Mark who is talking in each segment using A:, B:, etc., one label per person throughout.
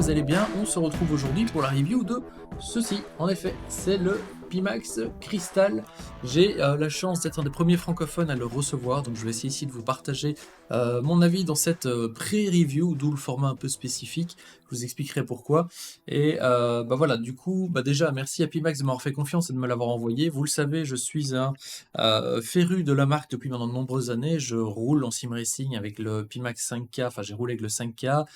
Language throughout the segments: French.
A: vous allez bien. On se retrouve aujourd'hui pour la review de ceci. En effet, c'est le Pimax Crystal. J'ai la chance d'être un des premiers francophones à le recevoir, donc je vais essayer ici de vous partager mon avis dans cette pré-review, d'où le format un peu spécifique. Je vous expliquerai pourquoi. Et voilà, du coup, déjà merci à Pimax de m'avoir fait confiance et de me l'avoir envoyé. Vous le savez, je suis un féru de la marque depuis maintenant de nombreuses années. Je roule en sim racing avec le Pimax 5K, enfin j'ai roulé avec le 5K,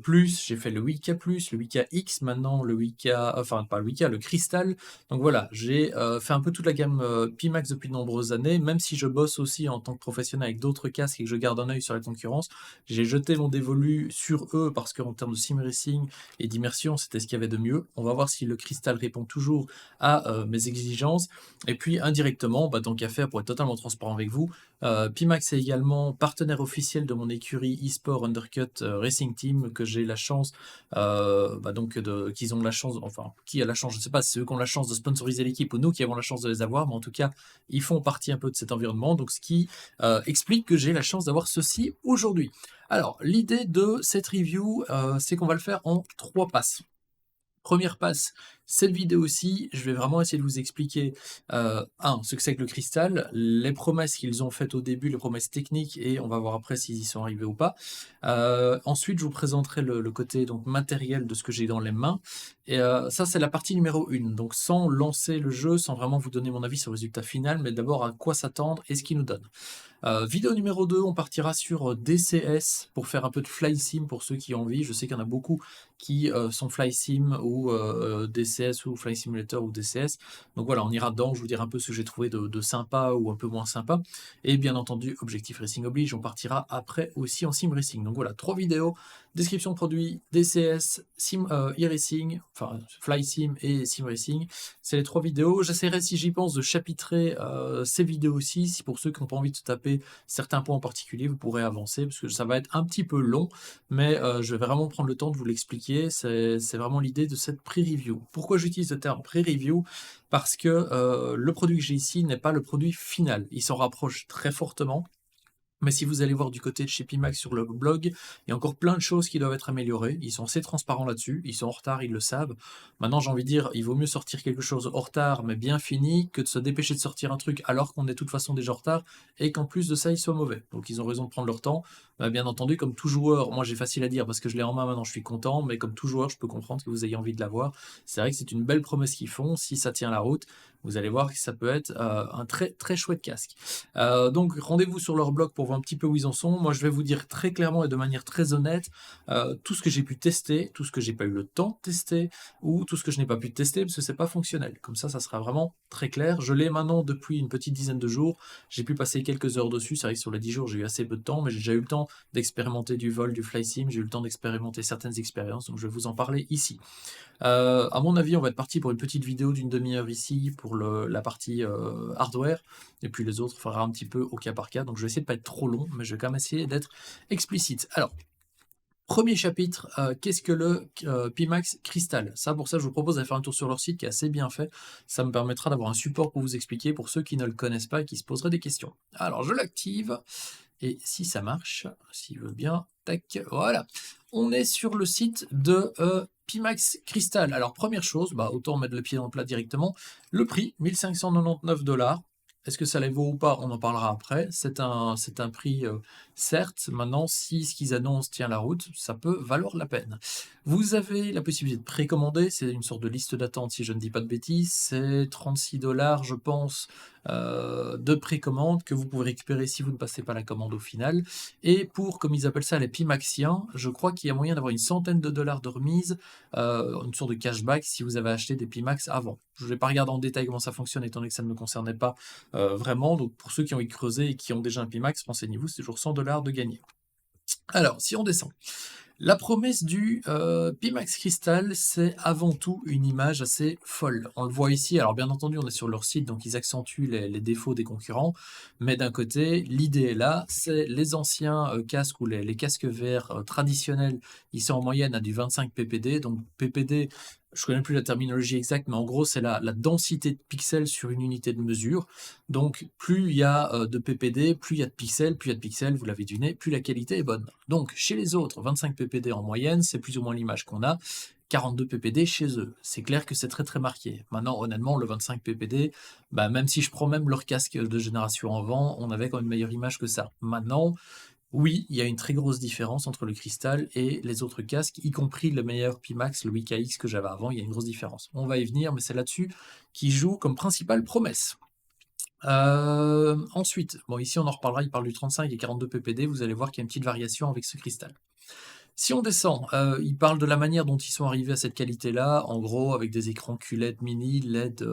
A: plus, j'ai fait le 8K+, le 8KX, maintenant le 8K, enfin pas le 8K, le Crystal. Donc voilà, j'ai fait un peu toute la gamme Pimax depuis de nombreuses années, même si je bosse aussi en tant que professionnel avec d'autres casques et que je garde un œil sur la concurrence. J'ai jeté mon dévolu sur eux parce qu'en termes de sim racing et d'immersion, c'était ce qu'il y avait de mieux. On va voir si le Crystal répond toujours à mes exigences. Et puis indirectement, tant qu'à faire, pour être totalement transparent avec vous, Pimax est également partenaire officiel de mon écurie eSport Undercut Racing Team, que j'ai la chance, qu'ils ont la chance, enfin, qui a la chance, je ne sais pas si c'est eux qui ont la chance de sponsoriser l'équipe ou nous qui avons la chance de les avoir, mais en tout cas, ils font partie un peu de cet environnement, donc ce qui explique que j'ai la chance d'avoir ceci aujourd'hui. Alors, l'idée de cette review, c'est qu'on va le faire en 3 passes. Première passe, cette vidéo-ci, je vais vraiment essayer de vous expliquer, ce que c'est que le cristal, les promesses qu'ils ont faites au début, les promesses techniques, et on va voir après s'ils y sont arrivés ou pas. Ensuite, je vous présenterai le côté donc matériel de ce que j'ai dans les mains. Et ça, c'est la partie numéro 1. Donc sans lancer le jeu, sans vraiment vous donner mon avis sur le résultat final, mais d'abord à quoi s'attendre et ce qu'il nous donne. Vidéo numéro 2, on partira sur DCS pour faire un peu de fly sim pour ceux qui ont envie. Je sais qu'il y en a beaucoup qui sont fly sim ou DCS ou fly simulator ou DCS. Donc voilà, on ira dedans, je vous dirai un peu ce que j'ai trouvé de sympa ou un peu moins sympa. Et bien entendu, objectif racing oblige, on partira après aussi en sim racing. Donc voilà, 3 vidéos, description de produit, DCS, sim e-racing, enfin fly sim et sim racing. C'est les 3 vidéos. J'essaierai, si j'y pense, de chapitrer ces vidéos aussi. Si pour ceux qui n'ont pas envie de se taper certains points en particulier, vous pourrez avancer parce que ça va être un petit peu long, mais je vais vraiment prendre le temps de vous l'expliquer. C'est vraiment l'idée de cette pré-review. Pourquoi j'utilise le terme pré-review? Parce que le produit que j'ai ici n'est pas le produit final. Il s'en rapproche très fortement. Mais si vous allez voir du côté de chez Pimax sur le blog, il y a encore plein de choses qui doivent être améliorées. Ils sont assez transparents là-dessus, ils sont en retard, ils le savent. Maintenant, j'ai envie de dire, il vaut mieux sortir quelque chose en retard mais bien fini que de se dépêcher de sortir un truc alors qu'on est de toute façon déjà en retard et qu'en plus de ça, il soit mauvais. Donc ils ont raison de prendre leur temps. Bien entendu, comme tout joueur, moi j'ai facile à dire parce que je l'ai en main maintenant, je suis content, mais comme tout joueur, je peux comprendre que vous ayez envie de l'avoir. C'est vrai que c'est une belle promesse qu'ils font. Si ça tient la route, vous allez voir que ça peut être un très très chouette casque. Donc rendez-vous sur leur blog pour voir un petit peu où ils en sont. Moi je vais vous dire très clairement et de manière très honnête tout ce que j'ai pu tester, tout ce que j'ai pas eu le temps de tester, ou tout ce que je n'ai pas pu tester parce que c'est pas fonctionnel. Comme ça sera vraiment très clair. Je l'ai maintenant depuis une petite dizaine de jours. J'ai pu passer quelques heures dessus. C'est vrai que sur les 10 jours j'ai eu assez peu de temps, mais j'ai déjà eu le temps d'expérimenter du vol, du fly sim, j'ai eu le temps d'expérimenter certaines expériences, donc je vais vous en parler ici. À mon avis, on va être parti pour une petite vidéo d'une demi-heure ici pour la partie hardware, et puis les autres, on fera un petit peu au cas par cas. Donc je vais essayer de pas être trop long, mais je vais quand même essayer d'être explicite. Alors, premier chapitre, qu'est-ce que le Pimax Crystal? Pour ça, je vous propose d'aller faire un tour sur leur site qui est assez bien fait. Ça me permettra d'avoir un support pour vous expliquer pour ceux qui ne le connaissent pas et qui se poseraient des questions. Alors, je l'active. Et si ça marche, s'il veut bien, tac, voilà. On est sur le site de Pimax Crystal. Alors première chose, autant mettre le pied dans le plat directement. Le prix, 1599 $. Est-ce que ça les vaut ou pas? On en parlera après. C'est un prix, certes. Maintenant, si ce qu'ils annoncent tient la route, ça peut valoir la peine. Vous avez la possibilité de précommander. C'est une sorte de liste d'attente, si je ne dis pas de bêtises. C'est 36 $, je pense, de précommande que vous pouvez récupérer si vous ne passez pas la commande au final. Et pour, comme ils appellent ça, les Pimaxiens, je crois qu'il y a moyen d'avoir une centaine de dollars de remise, une sorte de cashback si vous avez acheté des Pimax avant. Je ne vais pas regarder en détail comment ça fonctionne étant donné que ça ne me concernait pas vraiment. Donc pour ceux qui ont envie de creuser et qui ont déjà un Pimax, renseignez-vous, c'est toujours 100 $ de gagné. Alors, si on descend. La promesse du Pimax Crystal, c'est avant tout une image assez folle. On le voit ici, alors bien entendu on est sur leur site, donc ils accentuent les défauts des concurrents, mais d'un côté, l'idée est là, c'est les anciens casques ou les casques VR traditionnels, ils sont en moyenne à du 25 ppd, donc ppd je connais plus la terminologie exacte, mais en gros, c'est la densité de pixels sur une unité de mesure. Donc, plus il y a de PPD, plus il y a de pixels, vous l'avez deviné, plus la qualité est bonne. Donc, chez les autres, 25 PPD en moyenne, c'est plus ou moins l'image qu'on a. 42 PPD chez eux. C'est clair que c'est très très marqué. Maintenant, honnêtement, le 25 PPD, bah, même si je prends même leur casque de génération avant, on avait quand même une meilleure image que ça. Maintenant, oui, il y a une très grosse différence entre le Crystal et les autres casques, y compris le meilleur Pimax, le WKX que j'avais avant, il y a une grosse différence. On va y venir, mais c'est là-dessus qui joue comme principale promesse. Ensuite, bon ici on en reparlera, il parle du 35 et 42 ppd, vous allez voir qu'il y a une petite variation avec ce cristal. Si on descend, il parle de la manière dont ils sont arrivés à cette qualité-là, en gros avec des écrans QLED mini, LED,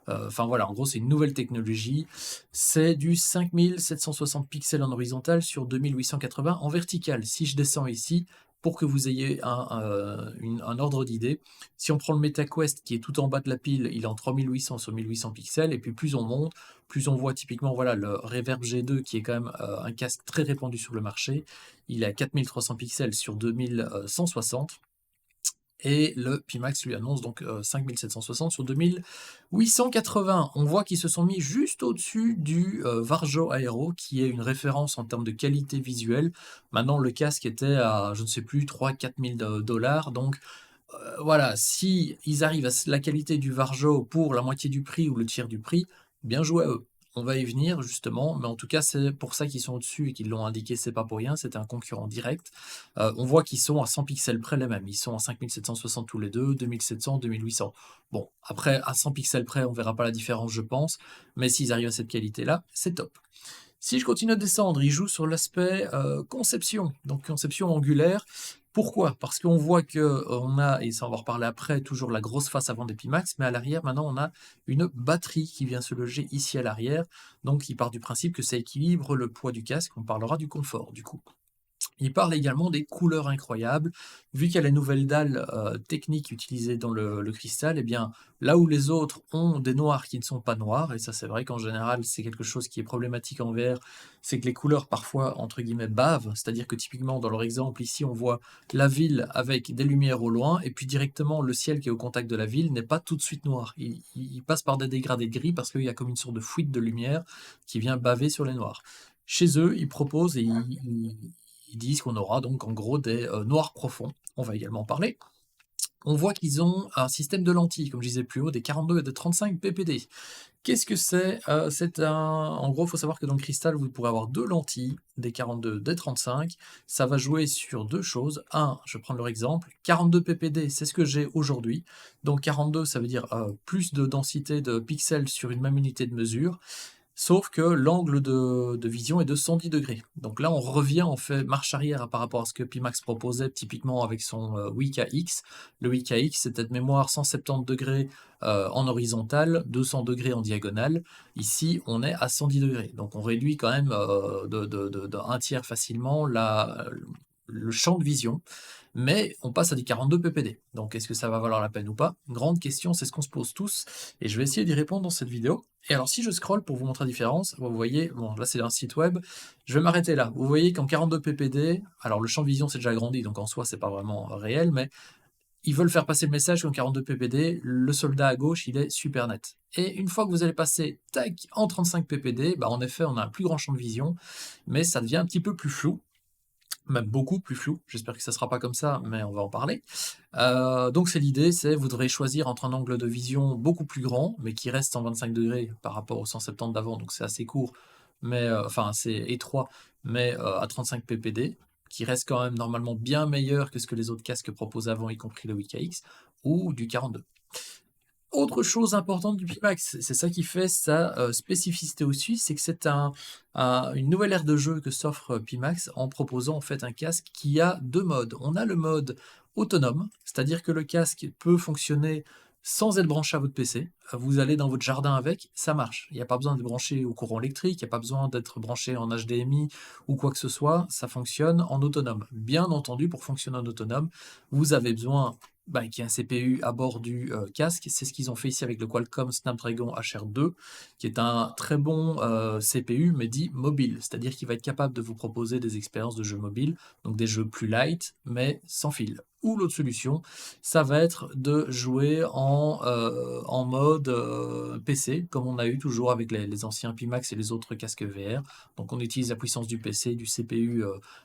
A: enfin voilà, en gros c'est une nouvelle technologie. C'est du 5760 pixels en horizontal sur 2880 en vertical. Si je descends ici, pour que vous ayez un ordre d'idée, si on prend le MetaQuest qui est tout en bas de la pile, il est en 3800 sur 1800 pixels, et puis plus on monte, plus on voit typiquement voilà, le Reverb G2 qui est quand même un casque très répandu sur le marché, il est à 4300 pixels sur 2160. Et le Pimax lui annonce donc 5760 sur 2880. On voit qu'ils se sont mis juste au-dessus du Varjo Aero, qui est une référence en termes de qualité visuelle. Maintenant, le casque était à, je ne sais plus, 3-4 000 $. Donc voilà, si ils arrivent à la qualité du Varjo pour la moitié du prix ou le tiers du prix, bien joué à eux. On va y venir justement, mais en tout cas c'est pour ça qu'ils sont au-dessus et qu'ils l'ont indiqué, c'est pas pour rien, c'était un concurrent direct. On voit qu'ils sont à 100 pixels près les mêmes, ils sont à 5760 tous les deux, 2700, 2800. Bon, après à 100 pixels près on verra pas la différence je pense, mais s'ils arrivent à cette qualité là, c'est top. Si je continue à descendre, il joue sur l'aspect conception, donc conception angulaire. Pourquoi? Parce qu'on voit que on a, et ça on va en reparler après, toujours la grosse face avant des Pimax, mais à l'arrière maintenant on a une batterie qui vient se loger ici à l'arrière, donc il part du principe que ça équilibre le poids du casque, on parlera du confort du coup. Il parle également des couleurs incroyables. Vu qu'il y a les nouvelles dalles techniques utilisées dans le cristal, et bien là où les autres ont des noirs qui ne sont pas noirs, et ça c'est vrai qu'en général c'est quelque chose qui est problématique en VR, c'est que les couleurs parfois entre guillemets bavent, c'est-à-dire que typiquement dans leur exemple ici on voit la ville avec des lumières au loin, et puis directement le ciel qui est au contact de la ville n'est pas tout de suite noir. Il passe par des dégradés gris parce qu'il y a comme une sorte de fuite de lumière qui vient baver sur les noirs. Chez eux, ils proposent et ils disent qu'on aura donc en gros des noirs profonds. On va également en parler. On voit qu'ils ont un système de lentilles, comme je disais plus haut, des 42 et des 35 ppd. Qu'est-ce que c'est? En gros, il faut savoir que dans le cristal, vous pourrez avoir deux lentilles, des 42, des 35. Ça va jouer sur deux choses. Un, je vais prendre leur exemple, 42 ppd, c'est ce que j'ai aujourd'hui. Donc 42, ça veut dire plus de densité de pixels sur une même unité de mesure. Sauf que l'angle de vision est de 110 degrés. Donc là, on revient, on fait marche arrière par rapport à ce que Pimax proposait typiquement avec son WKX. Le WKX, c'était de mémoire 170 degrés en horizontal, 200 degrés en diagonale. Ici, on est à 110 degrés. Donc on réduit quand même d'un tiers facilement le champ de vision, mais on passe à des 42 ppd. Donc est-ce que ça va valoir la peine ou pas? Une grande question, c'est ce qu'on se pose tous, et je vais essayer d'y répondre dans cette vidéo. Et alors si je scrolle pour vous montrer la différence, vous voyez, bon là c'est un site web, je vais m'arrêter là. Vous voyez qu'en 42 ppd, alors le champ de vision c'est déjà agrandi, donc en soi c'est pas vraiment réel, mais ils veulent faire passer le message qu'en 42 ppd, le soldat à gauche il est super net. Et une fois que vous allez passer, tac, en 35 ppd, bah en effet on a un plus grand champ de vision, mais ça devient un petit peu plus flou, même beaucoup plus flou, j'espère que ça sera pas comme ça, mais on va en parler. Donc c'est l'idée, c'est vous devrez choisir entre un angle de vision beaucoup plus grand, mais qui reste 125 degrés par rapport au 170 d'avant, donc c'est assez court, mais enfin c'est étroit, mais à 35 ppd, qui reste quand même normalement bien meilleur que ce que les autres casques proposent avant, y compris le WKX, ou du 42. Autre chose importante du Pimax, c'est ça qui fait sa spécificité aussi, c'est que c'est une nouvelle ère de jeu que s'offre Pimax en proposant en fait un casque qui a deux modes. On a le mode autonome, c'est-à-dire que le casque peut fonctionner sans être branché à votre PC. Vous allez dans votre jardin avec, ça marche. Il n'y a pas besoin de brancher au courant électrique, il n'y a pas besoin d'être branché en HDMI ou quoi que ce soit, ça fonctionne en autonome. Bien entendu, pour fonctionner en autonome, vous avez besoin qui est un CPU à bord du casque. C'est ce qu'ils ont fait ici avec le Qualcomm Snapdragon HR2, qui est un très bon CPU, mais dit mobile, c'est-à-dire qu'il va être capable de vous proposer des expériences de jeux mobiles, donc des jeux plus light, mais sans fil. Ou l'autre solution, ça va être de jouer en mode PC, comme on a eu toujours avec les anciens Pimax et les autres casques VR. Donc on utilise la puissance du PC, du CPU,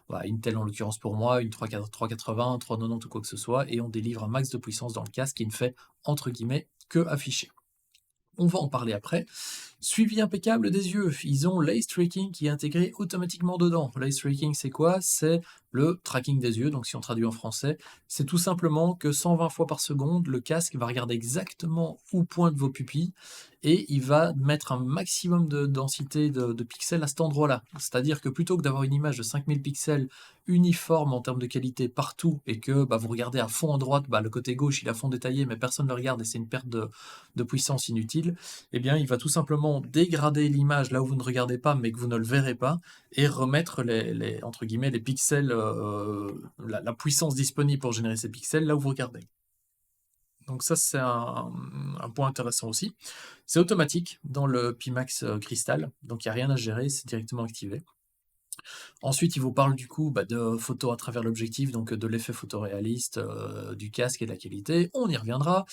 A: voilà, Intel en l'occurrence pour moi, une 380, 390 ou quoi que ce soit, et on délivre un max de puissance dans le casque qui ne fait, entre guillemets, que afficher. On va en parler après. Suivi impeccable des yeux. Ils ont l'eye tracking qui est intégré automatiquement dedans. L'eye tracking, c'est quoi? C'est le tracking des yeux. Donc, si on traduit en français, c'est tout simplement que 120 fois par seconde, le casque va regarder exactement où pointent vos pupilles et il va mettre un maximum de densité de pixels à cet endroit-là. C'est-à-dire que plutôt que d'avoir une image de 5000 pixels uniforme en termes de qualité partout et que vous regardez à fond à droite, le côté gauche il est à fond détaillé mais personne ne le regarde et c'est une perte de puissance inutile, eh bien il va tout simplement dégrader l'image là où vous ne regardez pas mais que vous ne le verrez pas et remettre entre guillemets les pixels, la puissance disponible pour générer ces pixels là où vous regardez. Donc ça c'est un point intéressant aussi. C'est automatique dans le Pimax Crystal, donc il n'y a rien à gérer, c'est directement activé. Ensuite, il vous parle du coup de photos à travers l'objectif, donc de l'effet photoréaliste, du casque et de la qualité. On y reviendra.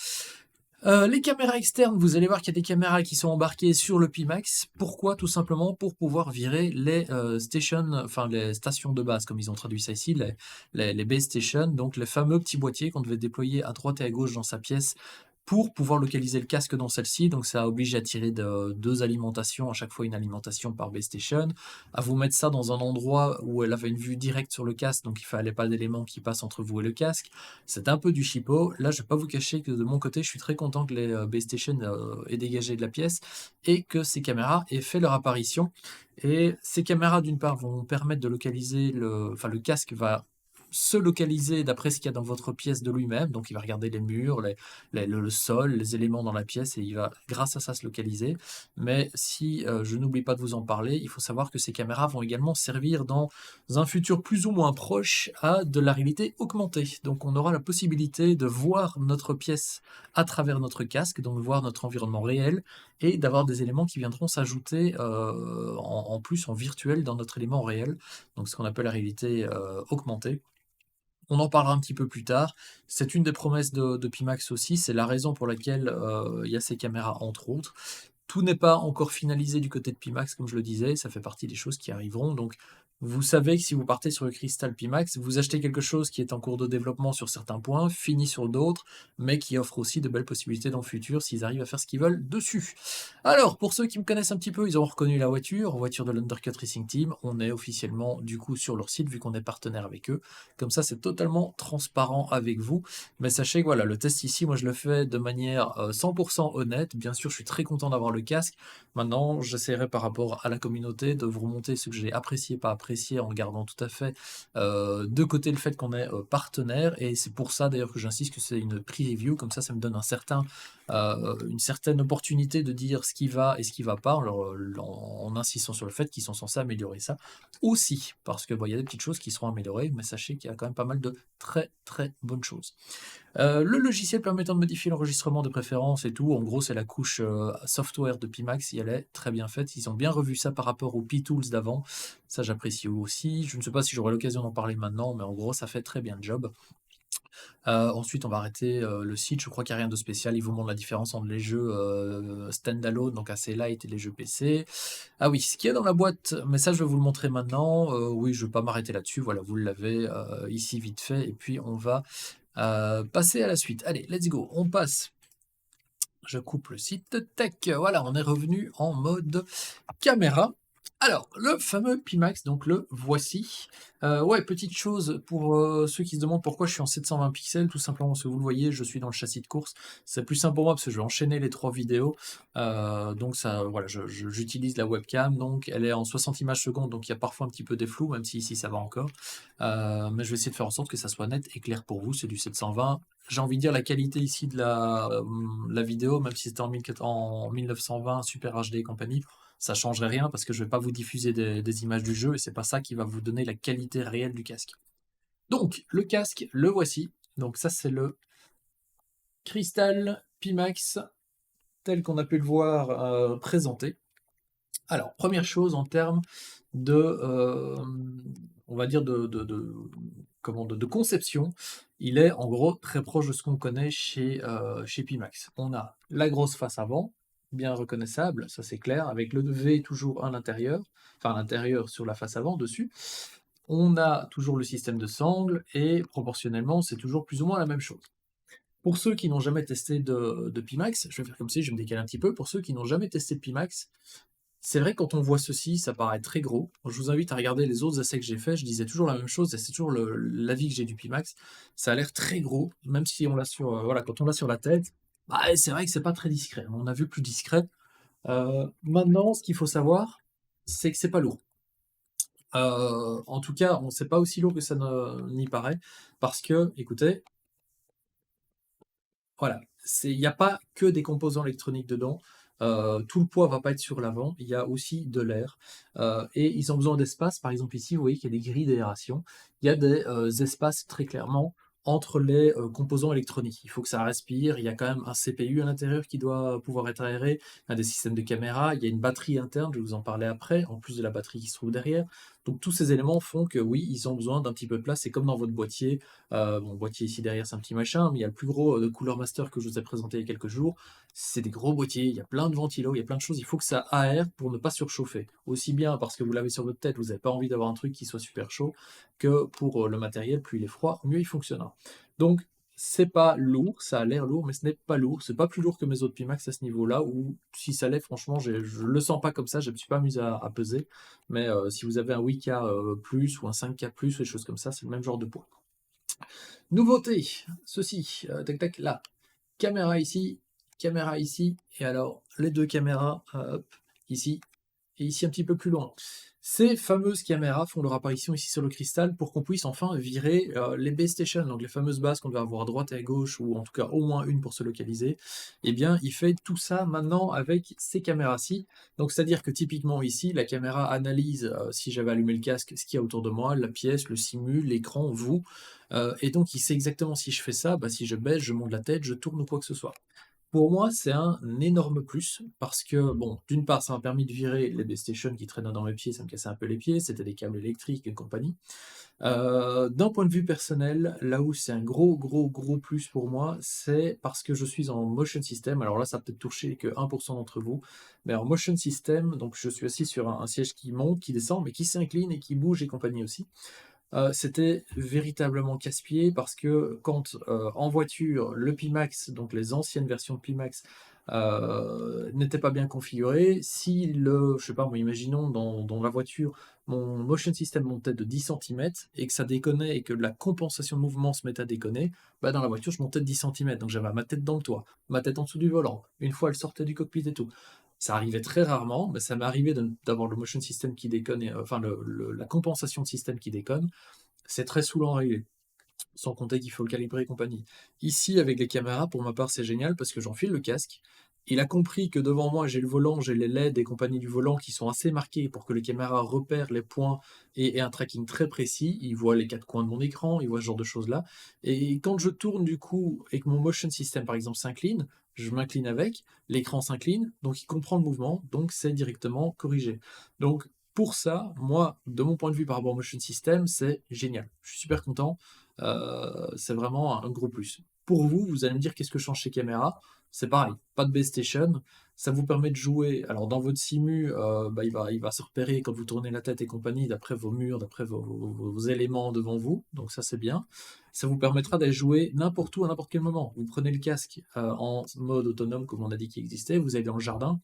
A: Les caméras externes, vous allez voir qu'il y a des caméras qui sont embarquées sur le Pimax. Pourquoi? Tout simplement pour pouvoir virer les les stations de base, comme ils ont traduit ça ici, les base stations, donc les fameux petits boîtiers qu'on devait déployer à droite et à gauche dans sa pièce pour pouvoir localiser le casque dans celle-ci. Donc ça oblige à tirer deux alimentations, à chaque fois une alimentation par base station, à vous mettre ça dans un endroit où elle avait une vue directe sur le casque, donc il fallait pas d'éléments qui passent entre vous et le casque. C'est un peu du chipot. Là, je vais pas vous cacher que de mon côté, je suis très content que les base stations aient dégagé de la pièce et que ces caméras aient fait leur apparition. Et ces caméras, d'une part, vont permettre de localiser le casque va se localiser d'après ce qu'il y a dans votre pièce de lui-même. Donc, il va regarder les murs, le sol, les éléments dans la pièce et il va, grâce à ça, se localiser. Mais si je n'oublie pas de vous en parler, il faut savoir que ces caméras vont également servir dans un futur plus ou moins proche à de la réalité augmentée. Donc, on aura la possibilité de voir notre pièce à travers notre casque, donc voir notre environnement réel et d'avoir des éléments qui viendront s'ajouter en plus en virtuel dans notre élément réel. Donc, ce qu'on appelle la réalité augmentée. On en parlera un petit peu plus tard. C'est une des promesses de Pimax aussi, c'est la raison pour laquelle il y a ces caméras entre autres. Tout n'est pas encore finalisé du côté de Pimax, comme je le disais, ça fait partie des choses qui arriveront. Donc, vous savez que si vous partez sur le Crystal Pimax, vous achetez quelque chose qui est en cours de développement sur certains points, fini sur d'autres, mais qui offre aussi de belles possibilités dans le futur s'ils arrivent à faire ce qu'ils veulent dessus. Alors, pour ceux qui me connaissent un petit peu, ils ont reconnu la voiture de l'Undercut Racing Team. On est officiellement du coup sur leur site vu qu'on est partenaire avec eux. Comme ça, c'est totalement transparent avec vous. Mais sachez que voilà, le test ici, moi je le fais de manière 100% honnête. Bien sûr, je suis très content d'avoir le casque. Maintenant, j'essaierai par rapport à la communauté de vous remonter ce que j'ai apprécié, pas apprécié, en gardant tout à fait de côté le fait qu'on est partenaire. Et c'est pour ça d'ailleurs que j'insiste que c'est une pre-review. Comme ça me donne une certaine opportunité de dire ce qui va et ce qui va pas, en insistant sur le fait qu'ils sont censés améliorer ça aussi. Parce que il y a des petites choses qui seront améliorées, mais sachez qu'il y a quand même pas mal de très très bonnes choses. Le logiciel permettant de modifier l'enregistrement de préférence et tout, en gros c'est la couche software de Pimax, elle est très bien faite, ils ont bien revu ça par rapport aux P-Tools d'avant, ça j'apprécie aussi, je ne sais pas si j'aurai l'occasion d'en parler maintenant, mais en gros ça fait très bien le job. Ensuite on va arrêter le site, je crois qu'il n'y a rien de spécial, il vous montre la différence entre les jeux standalone, donc assez light, et les jeux PC. Ah oui, ce qu'il y a dans la boîte, mais ça je vais vous le montrer maintenant, oui je ne vais pas m'arrêter là-dessus, voilà vous l'avez ici vite fait, et puis on va passer à la suite. Allez, let's go, on passe. Je coupe le site tech. Voilà, on est revenu en mode caméra. Alors, le fameux Pimax, donc le voici. Ouais, petite chose pour ceux qui se demandent pourquoi je suis en 720 pixels, tout simplement parce que vous le voyez, je suis dans le châssis de course. C'est plus simple pour moi parce que je vais enchaîner les trois vidéos. Donc ça, voilà, j'utilise la webcam, donc elle est en 60 images secondes, donc il y a parfois un petit peu des flous, même si ici ça va encore. Mais je vais essayer de faire en sorte que ça soit net et clair pour vous, c'est du 720. J'ai envie de dire la qualité ici de la vidéo, même si c'était en 1920, Super HD et compagnie, ça changerait rien parce que je vais pas vous diffuser des images du jeu et c'est pas ça qui va vous donner la qualité réelle du casque. Donc, le casque, le voici. Donc ça, c'est le Crystal Pimax tel qu'on a pu le voir présenté. Alors, première chose en termes de, on va dire comment, de conception, il est en gros très proche de ce qu'on connaît chez Pimax. On a la grosse face avant, bien reconnaissable, ça c'est clair, avec le V toujours à l'intérieur, enfin à l'intérieur sur la face avant, dessus. On a toujours le système de sangle, et proportionnellement, c'est toujours plus ou moins la même chose. Pour ceux qui n'ont jamais testé de Pimax, je vais faire comme si je me décale un petit peu, pour ceux qui n'ont jamais testé de Pimax, c'est vrai, quand on voit ceci, ça paraît très gros. Je vous invite à regarder les autres essais que j'ai faits, je disais toujours la même chose, et c'est toujours l'avis que j'ai du Pimax. Ça a l'air très gros, même si on l'a sur, voilà, quand on l'a sur la tête, bah, c'est vrai que c'est pas très discret. On a vu plus discret. Maintenant, ce qu'il faut savoir, c'est que c'est pas lourd. En tout cas, c'est pas aussi lourd que ça n'y paraît, parce que, écoutez, voilà, il n'y a pas que des composants électroniques dedans. Tout le poids va pas être sur l'avant, il y a aussi de l'air. Et ils ont besoin d'espace. Par exemple, ici, vous voyez qu'il y a des grilles d'aération. Il y a des espaces très clairement entre les composants électroniques. Il faut que ça respire. Il y a quand même un CPU à l'intérieur qui doit pouvoir être aéré. Il y a des systèmes de caméra. Il y a une batterie interne, je vais vous en parler après, en plus de la batterie qui se trouve derrière. Donc tous ces éléments font que oui, ils ont besoin d'un petit peu de place. C'est comme dans votre boîtier. Mon boîtier ici derrière, c'est un petit machin, mais il y a le plus gros de Cooler Master que je vous ai présenté il y a quelques jours. C'est des gros boîtiers, il y a plein de ventilos, il y a plein de choses. Il faut que ça aère pour ne pas surchauffer. Aussi bien parce que vous l'avez sur votre tête, vous n'avez pas envie d'avoir un truc qui soit super chaud, que pour le matériel, plus il est froid, mieux il fonctionnera. Donc, c'est pas lourd, ça a l'air lourd, mais ce n'est pas lourd. C'est pas plus lourd que mes autres Pimax à ce niveau-là, ou si ça l'est, franchement, je le sens pas comme ça, je ne me suis pas amusé à peser. Mais si vous avez un 8K plus ou un 5K plus, ou des choses comme ça, c'est le même genre de poids. Nouveauté, ceci, tac tac, là, caméra ici, et alors les deux caméras, hop, ici, et ici un petit peu plus loin. Ces fameuses caméras font leur apparition ici sur le cristal pour qu'on puisse enfin virer les base stations, donc les fameuses bases qu'on doit avoir à droite et à gauche, ou en tout cas au moins une pour se localiser. Eh bien, il fait tout ça maintenant avec ces caméras-ci. Donc, c'est-à-dire que typiquement ici, la caméra analyse, si j'avais allumé le casque, ce qu'il y a autour de moi, la pièce, le simul, l'écran, vous. Et donc, il sait exactement si je fais ça, bah, si je baisse, je monte la tête, je tourne ou quoi que ce soit. Pour moi, c'est un énorme plus parce que, bon, d'une part, ça m'a permis de virer les base stations qui traînaient dans mes pieds, ça me cassait un peu les pieds, c'était des câbles électriques et compagnie. D'un point de vue personnel, là où c'est un gros, gros, gros plus pour moi, c'est parce que je suis en motion system. Alors là, ça a peut-être touché que 1% d'entre vous, mais en motion system, donc je suis assis sur un siège qui monte, qui descend, mais qui s'incline et qui bouge et compagnie aussi. C'était véritablement casse-pied parce que quand en voiture, le Pimax, donc les anciennes versions de Pimax, n'étaient pas bien configurées, si je sais pas, moi, imaginons dans la voiture, mon motion system montait de 10 cm et que ça déconnait et que la compensation de mouvement se mettait à déconner, bah dans la voiture, je montais de 10 cm, donc j'avais ma tête dans le toit, ma tête en dessous du volant, une fois elle sortait du cockpit et tout. Ça arrivait très rarement, mais ça m'est arrivé d'avoir le motion system qui déconne, enfin la compensation de système qui déconne. C'est très saoulant à régler. Sans compter qu'il faut le calibrer et compagnie. Ici, avec les caméras, pour ma part, c'est génial parce que j'enfile le casque. Il a compris que devant moi, j'ai le volant, j'ai les LED et compagnie du volant qui sont assez marqués pour que les caméras repèrent les points et un tracking très précis. Il voit les quatre coins de mon écran, il voit ce genre de choses-là. Et quand je tourne du coup et que mon motion system, par exemple, s'incline, je m'incline avec, l'écran s'incline, donc il comprend le mouvement, donc c'est directement corrigé. Donc pour ça, moi, de mon point de vue par rapport au motion system, c'est génial. Je suis super content. C'est vraiment un gros plus. Pour vous, vous allez me dire qu'est-ce que change chez caméra. C'est pareil, pas de base station. Ça vous permet de jouer. Alors dans votre simu, bah, il va se repérer quand vous tournez la tête et compagnie, d'après vos murs, d'après vos éléments devant vous. Donc ça c'est bien. Ça vous permettra d'aller jouer n'importe où à n'importe quel moment. Vous prenez le casque en mode autonome, comme on a dit qu'il existait, vous allez dans le jardin.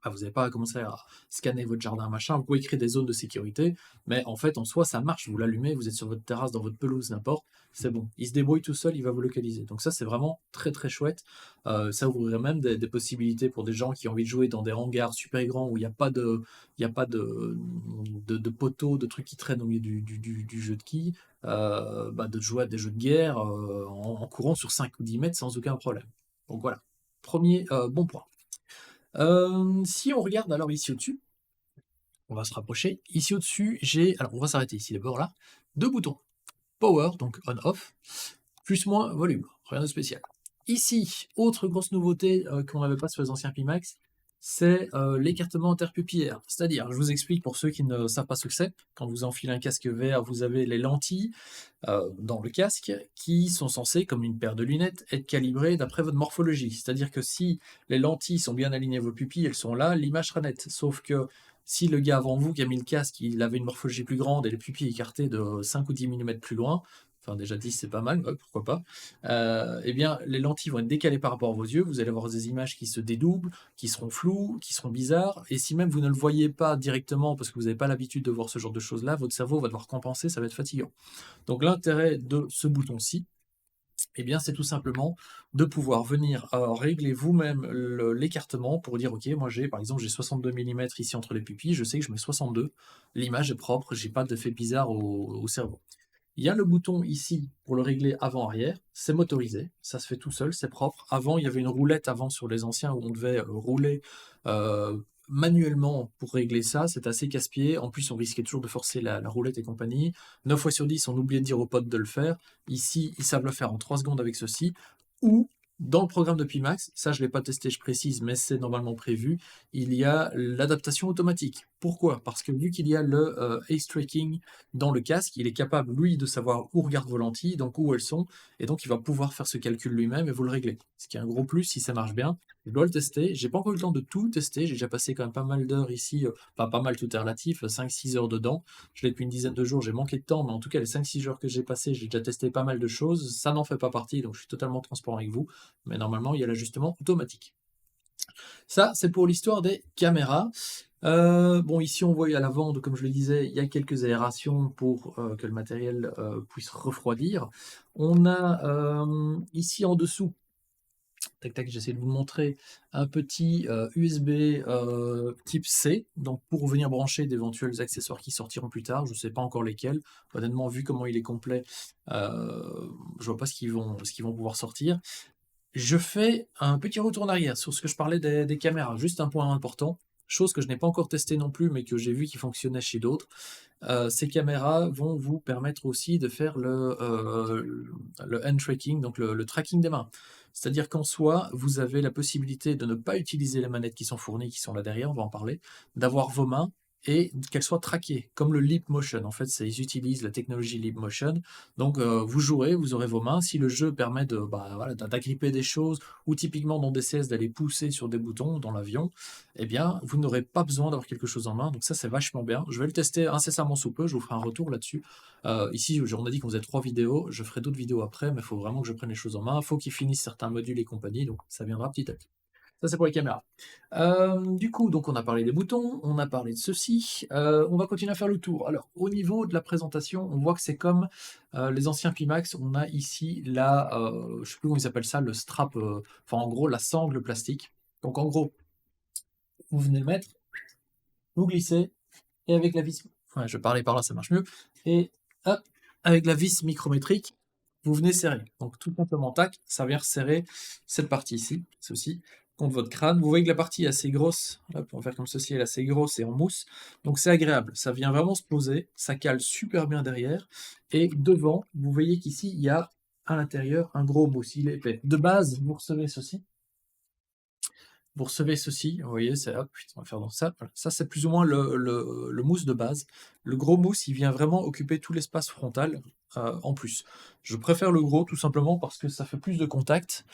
A: Ah, vous n'avez pas à commencer à scanner votre jardin, machin. Vous pouvez créer des zones de sécurité, mais en fait, en soi, ça marche. Vous l'allumez, vous êtes sur votre terrasse, dans votre pelouse, n'importe. C'est bon. Il se débrouille tout seul, il va vous localiser. Donc ça, c'est vraiment très très chouette. Ça ouvrirait même des possibilités pour des gens qui ont envie de jouer dans des hangars super grands où il n'y a pas de poteaux, de trucs qui traînent au milieu du jeu de quilles, bah, de jouer à des jeux de guerre en courant sur 5 ou 10 mètres sans aucun problème. Donc voilà. Premier bon point. Si on regarde alors ici au-dessus, on va se rapprocher. Ici au-dessus, alors on va s'arrêter ici d'abord là. Deux boutons. Power, donc on-off, plus moins volume. Rien de spécial. Ici, autre grosse nouveauté qu'on n'avait pas sur les anciens Pimax, c'est l'écartement interpupillaire. C'est-à-dire, je vous explique pour ceux qui ne savent pas ce que c'est, quand vous enfilez un casque VR, vous avez les lentilles dans le casque qui sont censées, comme une paire de lunettes, être calibrées d'après votre morphologie. C'est-à-dire que si les lentilles sont bien alignées à vos pupilles, elles sont là, l'image sera nette. Sauf que si le gars avant vous qui a mis le casque, il avait une morphologie plus grande et les pupilles écartées de 5 ou 10 mm plus loin, enfin déjà 10 c'est pas mal, ouais, pourquoi pas, eh bien les lentilles vont être décalées par rapport à vos yeux, vous allez avoir des images qui se dédoublent, qui seront floues, qui seront bizarres, et si même vous ne le voyez pas directement parce que vous n'avez pas l'habitude de voir ce genre de choses-là, votre cerveau va devoir compenser, ça va être fatigant. Donc l'intérêt de ce bouton-ci, eh bien, c'est tout simplement de pouvoir venir régler vous-même l'écartement pour dire, ok, moi j'ai par exemple j'ai 62 mm ici entre les pupilles, je sais que je mets 62, l'image est propre, j'ai pas d'effet bizarre au cerveau. Il y a le bouton ici pour le régler avant-arrière, c'est motorisé, ça se fait tout seul, c'est propre. Avant, il y avait une roulette avant sur les anciens où on devait rouler euh, manuellement pour régler ça, c'est assez casse-pied. En plus, on risquait toujours de forcer la roulette et compagnie. 9 fois sur 10, on oubliait de dire aux potes de le faire. Ici, ils savent le faire en 3 secondes avec ceci. Ou dans le programme de Pimax, ça je ne l'ai pas testé, je précise, mais c'est normalement prévu, il y a l'adaptation automatique. Pourquoi? Parce que vu qu'il y a le Ace Tracking dans le casque, il est capable, lui, de savoir où regardent vos lentilles, donc où elles sont, et donc il va pouvoir faire ce calcul lui-même et vous le régler. Ce qui est un gros plus si ça marche bien. Je dois le tester, j'ai pas encore eu le temps de tout tester, j'ai déjà passé quand même pas mal d'heures ici, enfin pas mal tout est relatif, 5-6 heures dedans. Je l'ai depuis une dizaine de jours, j'ai manqué de temps, mais en tout cas les 5-6 heures que j'ai passées, j'ai déjà testé pas mal de choses, ça n'en fait pas partie, donc je suis totalement transparent avec vous, mais normalement il y a l'ajustement automatique. Ça, c'est pour l'histoire des caméras. Bon, ici on voit à l'avant, comme je le disais, il y a quelques aérations pour que le matériel puisse refroidir. On a ici en dessous, tac tac, j'essaie de vous montrer, un petit USB type C, donc pour venir brancher d'éventuels accessoires qui sortiront plus tard, je ne sais pas encore lesquels. Honnêtement, vu comment il est complet, je vois pas ce qu'ils vont pouvoir sortir. Je fais un petit retour en arrière sur ce que je parlais des caméras. Juste un point important, chose que je n'ai pas encore testé non plus, mais que j'ai vu qui fonctionnait chez d'autres. Ces caméras vont vous permettre aussi de faire le hand tracking, donc le tracking des mains. C'est-à-dire qu'en soi, vous avez la possibilité de ne pas utiliser les manettes qui sont fournies, qui sont là derrière, on va en parler, d'avoir vos mains et qu'elles soient traquées, comme le Leap Motion. En fait, ils utilisent la technologie Leap Motion. Donc, vous jouerez, vous aurez vos mains. Si le jeu permet voilà, d'agripper des choses, ou typiquement dans DCS d'aller pousser sur des boutons dans l'avion, eh bien, vous n'aurez pas besoin d'avoir quelque chose en main. Donc ça, c'est vachement bien. Je vais le tester incessamment sous peu. Je vous ferai un retour là-dessus. Ici, on a dit qu'on faisait 3 vidéos. Je ferai d'autres vidéos après, mais il faut vraiment que je prenne les choses en main. Il faut qu'ils finissent certains modules et compagnie. Donc ça viendra petit à petit. Ça, c'est pour les caméras. Du coup, donc on a parlé des boutons, on a parlé de ceci. On va continuer à faire le tour. Alors, au niveau de la présentation, on voit que c'est comme les anciens Pimax. On a ici je ne sais plus comment ils appellent ça, le strap, enfin en gros la sangle plastique. Donc en gros, vous venez le mettre, vous glissez, et avec la vis, enfin je parlais par là, ça marche mieux, et hop, avec la vis micrométrique, vous venez serrer. Donc tout simplement, tac, ça vient resserrer cette partie ici, ceci, contre votre crâne. Vous voyez que la partie est assez grosse, hop, on va faire comme ceci, elle est assez grosse et en mousse, donc c'est agréable, ça vient vraiment se poser, ça cale super bien derrière, et devant, vous voyez qu'ici, il y a à l'intérieur un gros mousse, il est épais. De base, vous recevez ceci, vous recevez ceci, vous voyez, c'est hop, on va faire dans ça. Voilà. Ça, c'est plus ou moins le mousse de base. Le gros mousse, il vient vraiment occuper tout l'espace frontal en plus. Je préfère le gros tout simplement parce que ça fait plus de contact.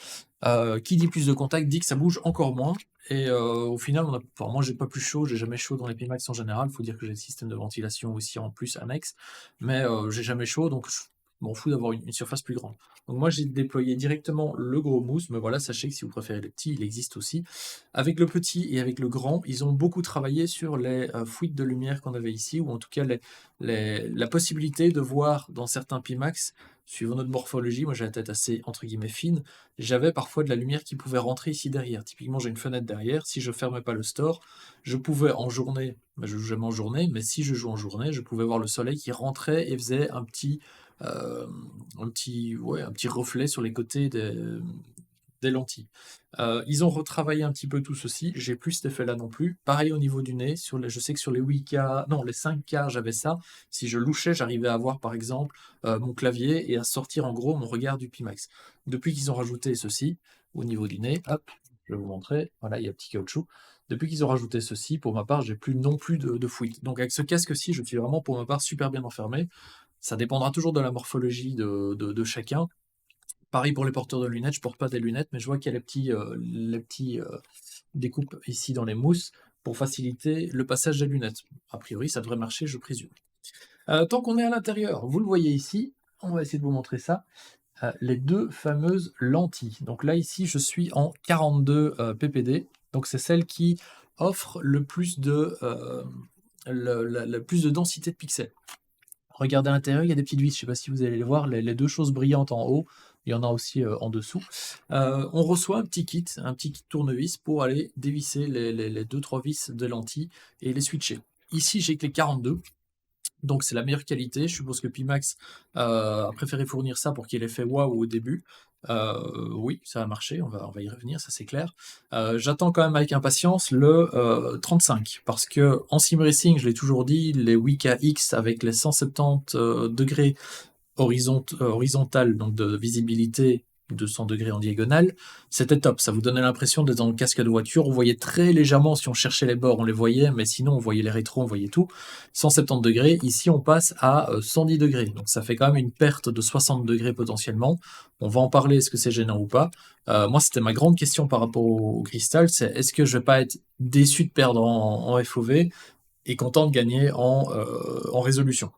A: Qui dit plus de contact dit que ça bouge encore moins. Et au final, enfin, moi, j'ai pas plus chaud, j'ai jamais chaud dans les Pimax en général. Il faut dire que j'ai le système de ventilation aussi en plus annexe. Mais j'ai jamais chaud, donc je m'en fous d'avoir une surface plus grande. Donc moi, j'ai déployé directement le gros mousse, mais voilà, sachez que si vous préférez le petit, il existe aussi. Avec le petit et avec le grand, ils ont beaucoup travaillé sur les fuites de lumière qu'on avait ici, ou en tout cas la possibilité de voir dans certains Pimax, suivant notre morphologie, moi j'ai la tête assez entre guillemets fine, j'avais parfois de la lumière qui pouvait rentrer ici derrière. Typiquement, j'ai une fenêtre derrière, si je fermais pas le store, je pouvais en journée, je joue jamais en journée, mais si je joue en journée, je pouvais voir le soleil qui rentrait et faisait euh, ouais, un petit reflet sur les côtés des lentilles. Ils ont retravaillé un petit peu tout ceci, j'ai plus cet effet là non plus. Pareil au niveau du nez, je sais que sur les 8K, non les 5K j'avais ça, si je louchais j'arrivais à voir par exemple mon clavier et à sortir en gros mon regard du Pimax. Depuis qu'ils ont rajouté ceci au niveau du nez, hop, je vais vous montrer, voilà il y a un petit caoutchouc. Depuis qu'ils ont rajouté ceci, pour ma part, j'ai plus non plus de fuite. Donc avec ce casque-ci, je suis vraiment pour ma part super bien enfermé. Ça dépendra toujours de la morphologie de chacun. Pareil pour les porteurs de lunettes, je porte pas des lunettes, mais je vois qu'il y a les petits découpes ici dans les mousses pour faciliter le passage des lunettes. A priori, ça devrait marcher, je présume. Tant qu'on est à l'intérieur, vous le voyez ici, on va essayer de vous montrer ça, les deux fameuses lentilles. Donc là, ici, je suis en 42 ppd, donc c'est celle qui offre le plus de densité de pixels. Regardez à l'intérieur, il y a des petites vis, je ne sais pas si vous allez les voir, les deux choses brillantes en haut, il y en a aussi en dessous. On reçoit un petit kit tournevis pour aller dévisser les 2-3 vis de lentilles et les switcher. Ici, j'ai que les 42, donc c'est la meilleure qualité. Je suppose que Pimax a préféré fournir ça pour qu'il ait l'effet waouh au début. Oui, ça a marché, on va y revenir, ça c'est clair. J'attends quand même avec impatience le 35, parce que en sim racing, je l'ai toujours dit, les Wika X avec les 170 degrés horizontales, donc de visibilité 200 degrés en diagonale, c'était top, ça vous donnait l'impression d'être dans le casque de voiture, on voyait très légèrement, si on cherchait les bords, on les voyait, mais sinon on voyait les rétros, on voyait tout. 170 degrés, ici on passe à 110 degrés, donc ça fait quand même une perte de 60 degrés potentiellement. On va en parler, est-ce que c'est gênant ou pas. Moi c'était ma grande question par rapport au cristal, c'est est-ce que je vais pas être déçu de perdre en FOV et content de gagner en résolution.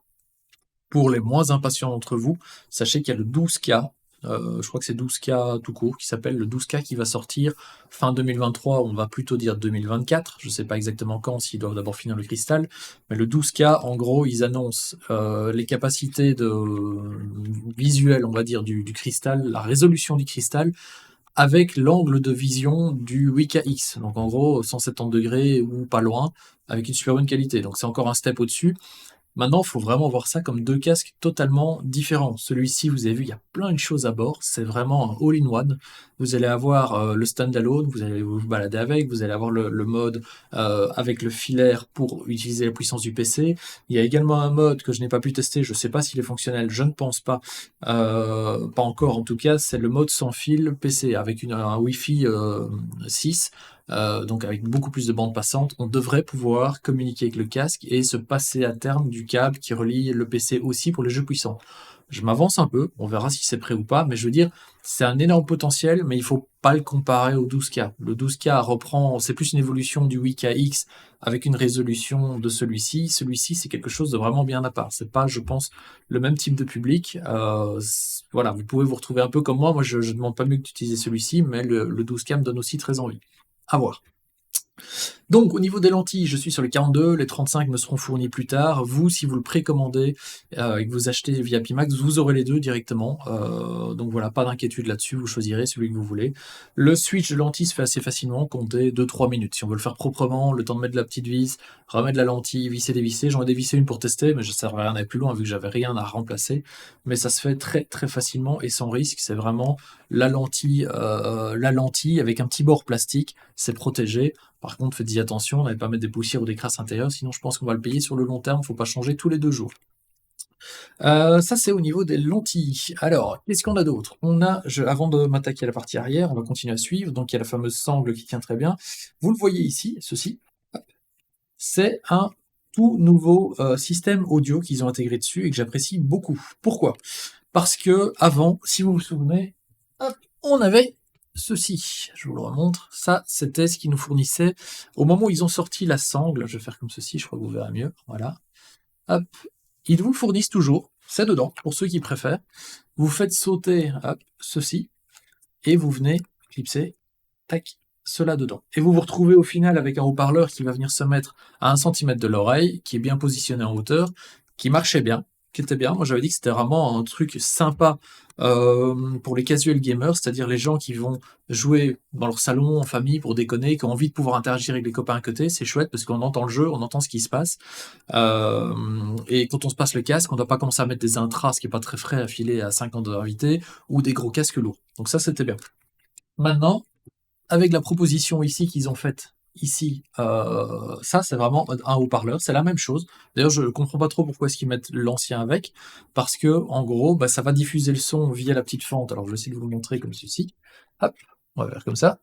A: Pour les moins impatients d'entre vous, sachez qu'il y a le 12K, je crois que c'est 12K tout court, qui s'appelle le 12K qui va sortir fin 2023, on va plutôt dire 2024, je ne sais pas exactement quand, s'ils doivent d'abord finir le cristal, mais le 12K, en gros, ils annoncent les capacités visuelles, on va dire, du cristal, la résolution du cristal, avec l'angle de vision du Wika X, donc en gros 170 degrés ou pas loin, avec une super bonne qualité, donc c'est encore un step au-dessus. Maintenant, il faut vraiment voir ça comme deux casques totalement différents. Celui-ci, vous avez vu, il y a plein de choses à bord. C'est vraiment un all-in-one. Vous allez avoir le standalone, vous allez vous balader avec, vous allez avoir le mode avec le filaire pour utiliser la puissance du PC. Il y a également un mode que je n'ai pas pu tester, je ne sais pas s'il est fonctionnel, je ne pense pas. Pas encore en tout cas, c'est le mode sans fil PC avec un Wi-Fi 6. Donc avec beaucoup plus de bandes passantes, on devrait pouvoir communiquer avec le casque et se passer à terme du câble qui relie le PC aussi pour les jeux puissants. Je m'avance un peu, on verra si c'est prêt ou pas, mais je veux dire, c'est un énorme potentiel, mais il faut pas le comparer au 12K. Le 12K reprend, c'est plus une évolution du Wika X avec une résolution de celui-ci. Celui-ci, c'est quelque chose de vraiment bien à part. C'est pas, je pense, le même type de public. Voilà, vous pouvez vous retrouver un peu comme moi. Moi, je demande pas mieux que d'utiliser celui-ci, mais le 12K me donne aussi très envie. À voir. Donc au niveau des lentilles, je suis sur les 42, les 35 me seront fournis plus tard. Vous, si vous le précommandez et que vous achetez via Pimax, vous aurez les deux directement. Donc voilà, pas d'inquiétude là-dessus, vous choisirez celui que vous voulez. Le switch de lentille se fait assez facilement, comptez 2-3 minutes. Si on veut le faire proprement, le temps de mettre la petite vis, remettre la lentille, visser, dévisser. J'en ai dévissé une pour tester, mais je ne servais à rien d'aller plus loin vu que j'avais rien à remplacer. Mais ça se fait très très facilement et sans risque. C'est vraiment la lentille avec un petit bord plastique, c'est protégé. Par contre, faites-y attention, n'allez pas mettre des poussières ou des crasses intérieures, sinon je pense qu'on va le payer sur le long terme, il ne faut pas changer tous les 2 jours. Ça, c'est au niveau des lentilles. Alors, qu'est-ce qu'on a d'autre? Avant de m'attaquer à la partie arrière, on va continuer à suivre. Donc, il y a la fameuse sangle qui tient très bien. Vous le voyez ici, ceci. C'est un tout nouveau système audio qu'ils ont intégré dessus et que j'apprécie beaucoup. Pourquoi? Parce que avant, si vous vous souvenez, hop, on avait ceci, je vous le remontre, ça c'était ce qu'ils nous fournissaient au moment où ils ont sorti la sangle, je vais faire comme ceci, je crois que vous verrez mieux, voilà, hop, ils vous fournissent toujours, c'est dedans, pour ceux qui préfèrent, vous faites sauter, hop, ceci, et vous venez clipser, tac, cela dedans. Et vous vous retrouvez au final avec un haut-parleur qui va venir se mettre à 1 cm de l'oreille, qui est bien positionné en hauteur, qui marchait bien, qui était bien. Moi, j'avais dit que c'était vraiment un truc sympa pour les casual gamers, c'est-à-dire les gens qui vont jouer dans leur salon en famille pour déconner, qui ont envie de pouvoir interagir avec les copains à côté. C'est chouette parce qu'on entend le jeu, on entend ce qui se passe. Et quand on se passe le casque, on ne doit pas commencer à mettre des intras, ce qui n'est pas très frais à filer à 50 invités, ou des gros casques lourds. Donc ça, c'était bien. Maintenant, avec la proposition ici qu'ils ont faite ici, ça c'est vraiment un haut-parleur, c'est la même chose. D'ailleurs, je ne comprends pas trop pourquoi est-ce qu'ils mettent l'ancien avec, parce que en gros, ça va diffuser le son via la petite fente. Alors je vais essayer de vous le montrer comme ceci. Hop, on va faire comme ça.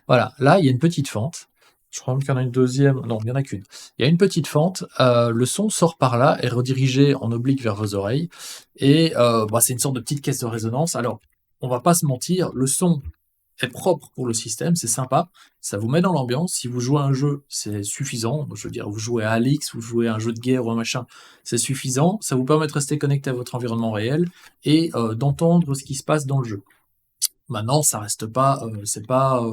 A: Voilà, là il y a une petite fente Je crois même qu'il y en a une deuxième. Non, il n'y en a qu'une. Il y a une petite fente. Le son sort par là, est redirigé en oblique vers vos oreilles. Et c'est une sorte de petite caisse de résonance. Alors, on va pas se mentir, le son est propre pour le système, c'est sympa. Ça vous met dans l'ambiance. Si vous jouez à un jeu, c'est suffisant. Je veux dire, vous jouez à Alix, vous jouez à un jeu de guerre ou un machin, c'est suffisant. Ça vous permet de rester connecté à votre environnement réel et d'entendre ce qui se passe dans le jeu. Maintenant, ça reste pas, c'est pas.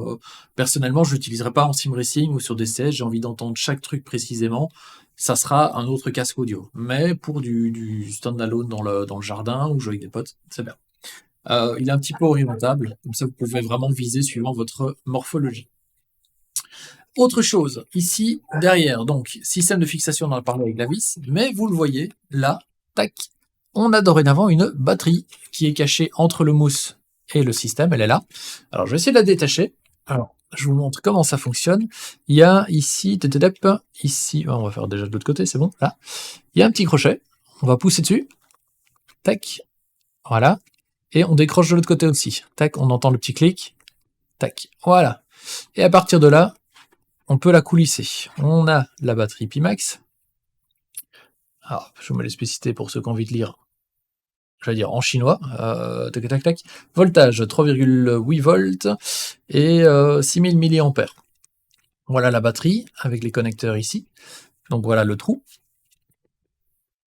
A: Personnellement, je l'utiliserai pas en sim racing ou sur des sièges. J'ai envie d'entendre chaque truc précisément. Ça sera un autre casque audio. Mais pour du standalone dans le jardin ou jouer avec des potes, c'est bien. Il est un petit peu orientable, comme ça vous pouvez vraiment viser suivant votre morphologie. Autre chose, ici, derrière, donc, système de fixation, on en a parlé avec la vis, mais vous le voyez, là, tac, on a dorénavant une batterie qui est cachée entre le mousse et le système, elle est là. Alors, je vais essayer de la détacher. Alors, je vous montre comment ça fonctionne. Il y a ici, ici, on va faire déjà de l'autre côté, c'est bon, là. Il y a un petit crochet, on va pousser dessus, tac, voilà, et on décroche de l'autre côté aussi. Tac, on entend le petit clic, tac, voilà. Et à partir de là, on peut la coulisser. On a la batterie Pimax. Alors, je vous mets les spécificités pour ceux qui ont envie de lire. J'allais dire en chinois. Tac, tac, tac. Voltage 3,8 volts et 6000 mAh. Voilà la batterie avec les connecteurs ici. Donc voilà le trou.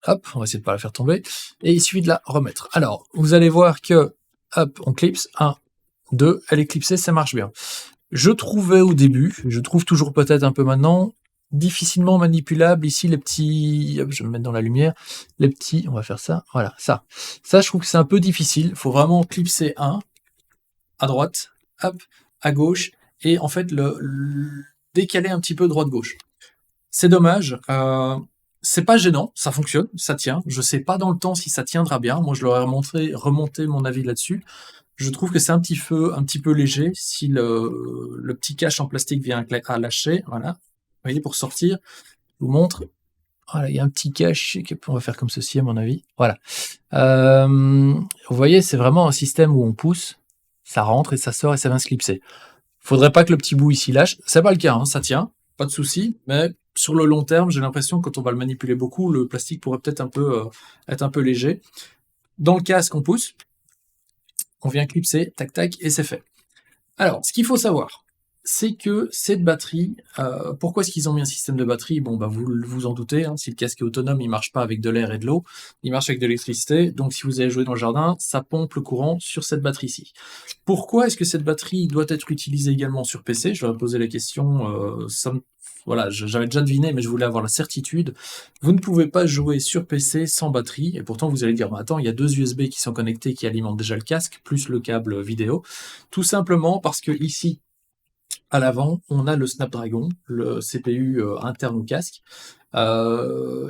A: Hop, on va essayer de ne pas la faire tomber. Et il suffit de la remettre. Alors, vous allez voir que, hop, on clipse. 1, 2, elle est clipsée, ça marche bien. Je trouvais au début, je trouve toujours peut-être un peu maintenant, difficilement manipulable. Ici, les petits, hop, je vais me mettre dans la lumière, les petits, on va faire ça, voilà, ça. Ça, je trouve que c'est un peu difficile. Il faut vraiment clipser un, à droite, hop, à gauche, et en fait, le décaler un petit peu droite-gauche. C'est dommage. C'est pas gênant, ça fonctionne, ça tient. Je sais pas dans le temps si ça tiendra bien. Moi, je leur ai remonté mon avis là-dessus. Je trouve que c'est un petit peu léger. Si le petit cache en plastique vient à lâcher, voilà. Vous voyez, pour sortir, je vous montre. Voilà, il y a un petit cache. On va faire comme ceci, à mon avis. Voilà. Vous voyez, c'est vraiment un système où on pousse, ça rentre et ça sort et ça vient se clipser. Faudrait pas que le petit bout ici lâche. C'est pas le cas, hein, ça tient, pas de souci. Mais sur le long terme, j'ai l'impression que quand on va le manipuler beaucoup, le plastique pourrait peut-être être un peu léger. Dans le casque, on pousse. On vient clipser, tac tac, et c'est fait. Alors, ce qu'il faut savoir, c'est que cette batterie, pourquoi est-ce qu'ils ont mis un système de batterie? Bon, bah vous vous en doutez, hein, si le casque est autonome, il marche pas avec de l'air et de l'eau, il marche avec de l'électricité, donc si vous allez jouer dans le jardin, ça pompe le courant sur cette batterie-ci. Pourquoi est-ce que cette batterie doit être utilisée également sur PC? Je vais poser la question, voilà, j'avais déjà deviné, mais je voulais avoir la certitude. Vous ne pouvez pas jouer sur PC sans batterie, et pourtant vous allez dire, bah, attends, il y a deux USB qui sont connectés qui alimentent déjà le casque, plus le câble vidéo. Tout simplement parce que ici, à l'avant, on a le Snapdragon, le CPU interne au casque,